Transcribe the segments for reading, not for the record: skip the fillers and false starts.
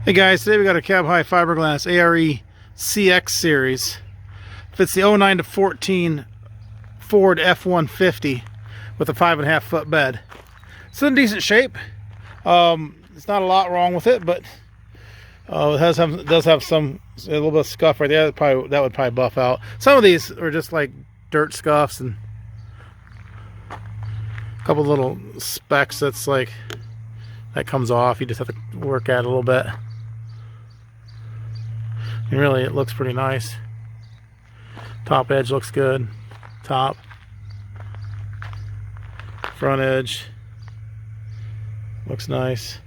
Hey guys, today we got a cab high fiberglass ARE CX series. Fits the 09 to 14 Ford F-150 with a 5.5 foot bed. It's in decent shape. It's not a lot wrong with it, but it does have a little bit of scuff right there. That would probably buff out. Some of these are just like dirt scuffs and a couple little specks that comes off. You just have to work at it a little bit. And really, it looks pretty nice. Top edge looks good. Top, front edge looks nice.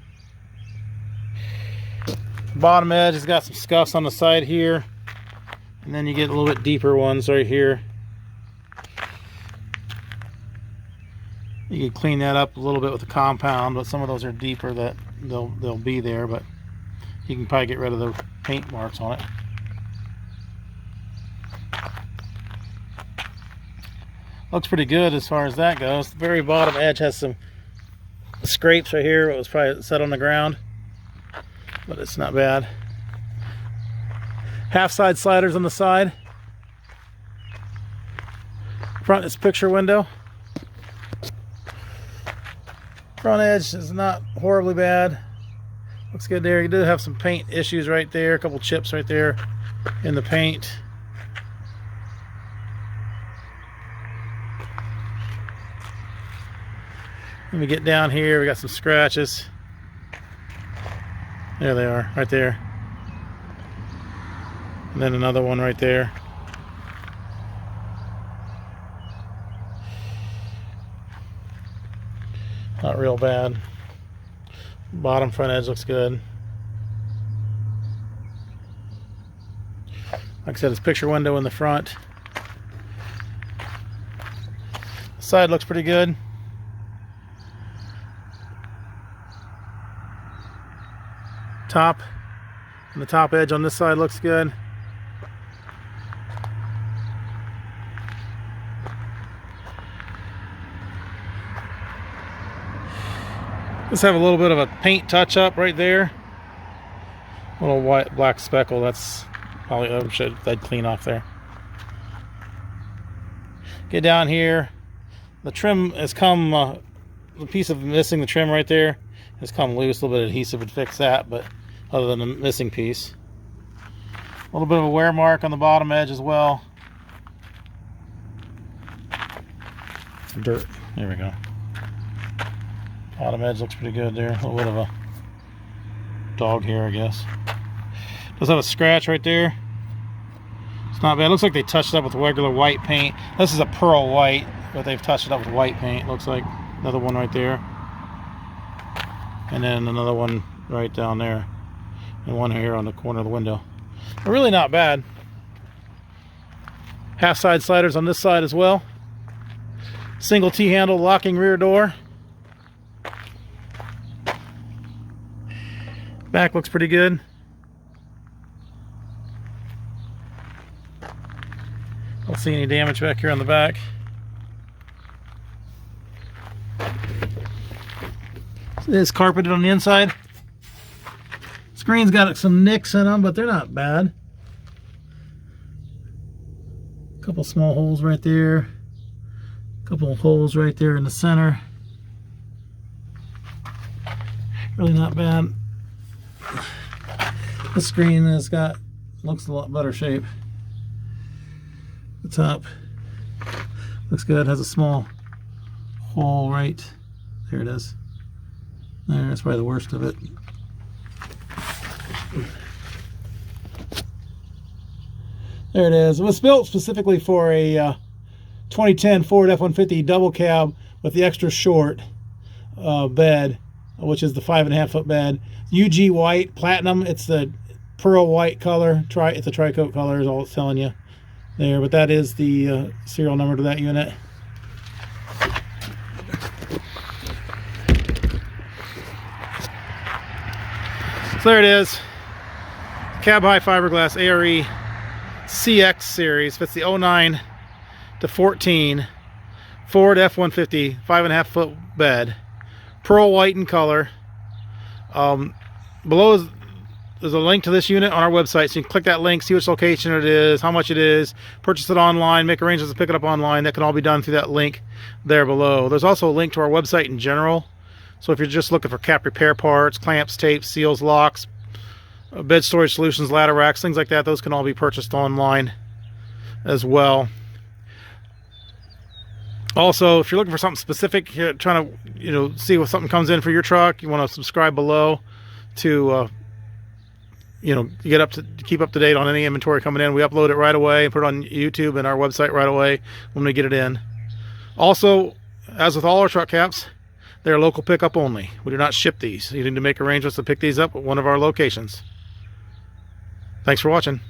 Bottom edge has got some scuffs on the side here, and then you get a little bit deeper ones right here. You can clean that up a little bit with the compound, but some of those are deeper that they'll be there, but you can probably get rid of the paint marks on it. Looks pretty good as far as that goes. The very bottom edge has some scrapes right here. It was probably set on the ground, but it's not bad. Half side sliders on the side. Front is picture window. Front edge is not horribly bad. Looks good there. You do have some paint issues right there. A couple chips right there in the paint. Let me get down here. We got some scratches. There they are, right there. And then another one right there. Not real bad. Bottom front edge looks good. Like I said, it's picture window in the front. The side looks pretty good. Top and the top edge on this side looks good. Let's have a little bit of a paint touch up right there. A little white black speckle. That's probably I'd clean off there. Get down here. The trim has come. The piece of missing the trim right there has come loose. A little bit of adhesive would fix that, but other than the missing piece, a little bit of a wear mark on the bottom edge as well. Some dirt. There we go. Bottom edge looks pretty good there. A little bit of a dog hair, I guess. Does have a scratch right there. It's not bad. It looks like they touched it up with regular white paint. This is a pearl white, but they've touched it up with white paint. Looks like another one right there. And then another one right down there. And one here on the corner of the window. They're really not bad. Half side sliders on this side as well. Single T-handle locking rear door. Back looks pretty good. Don't see any damage back here on the back. It is carpeted on the inside. Screen's got some nicks in them, but they're not bad. A couple small holes right there. A couple of holes right there in the center. Really not bad. The screen looks a lot better shape. The top looks good. Has a small hole right there. It is. That's probably the worst of it. There it is. It was built specifically for a 2010 Ford F-150 double cab with the extra short bed, which is the 5.5 foot bed. UG white, platinum. It's the pearl white color. It's a tri-coat color is all it's telling you there. But that is the serial number to that unit. So there it is. Cab high fiberglass ARE CX series. Fits the 09 to 14 Ford F-150 5.5 foot bed. Pearl white in color. Below is there's a link to this unit on our website, so you can click that link, see which location it is, how much it is, purchase it online, make arrangements to pick it up online. That can all be done through that link there below. There's also a link to our website in general, so if you're just looking for cap repair parts, clamps, tapes, seals, locks, bed storage solutions, ladder racks, things like that, those can all be purchased online as well. Also, if you're looking for something specific, you're trying to see if something comes in for your truck, you want to subscribe below to keep up to date on any inventory coming in. We upload it right away and put it on YouTube and our website right away when we get it in. Also, as with all our truck caps, they're local pickup only. We do not ship these. You need to make arrangements to pick these up at one of our locations. Thanks for watching.